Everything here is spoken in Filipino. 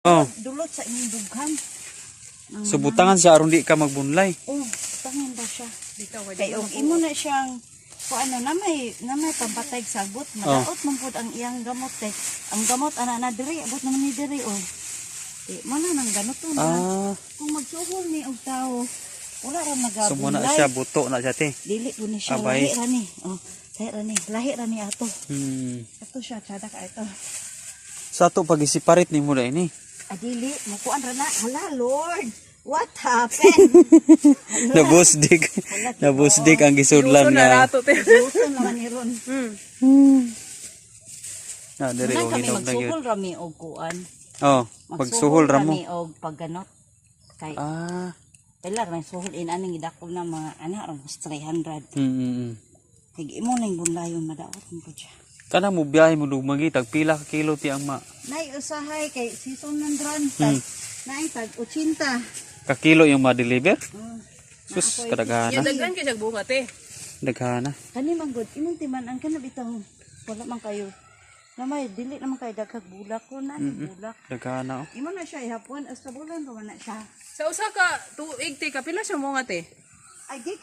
Oh. Dulot sa inyong dughan. So butangan siya aron di ka magbunlay. Oh, tangin daw siya. Kay og imo na siyang ko ano na may pampatay sagot, madaot man pud ang iyang gamot kay ang gamot ana na diri abot naman ni diri oh. Di mo na nang ganito na. Kung magsuhol ni og tao, wala ra magabulay. So muna siya buto na siya te. Dili po ni siya Abay. lahi ra ni. Oh, lahi ra ni ato. Ato siya kada ka ito. Sa to pag-isiparit ni mo na ini. Adili, makuan ra na. Hala Lord, what happened? Nabusdig. Nabusdig ang gisudlan nga. Gusto naman ni Ron. Na diri Muna og kami hinog na gyud. magsuhol rami og kuan. Oh, pagsuhol ra mo. Magsuhol rami og pagganot. Kay pila ra suhol in aning gidako na mga anak ra mas 300. Kay imo ning bunlayon madaot mo ko siya. Kana mo biyahe mo dumagi tag pila ka kilo ti ang ma. Nay usahay kay season ng dran. Nay tag 80. Ka kilo yung ma-deliver? Sus, kadaghana. Yung daghan kay buka te. Daghana. Kani man gud imong timan-an kana bitaw. Wala man kayo. Namay dili naman kay dagkag bulak ko na bulak. Daghana. Imo na siya ihapon as sa bulan pa man na siya. Sa usa ka tuig te kapila siya mo nga te. Ay di ka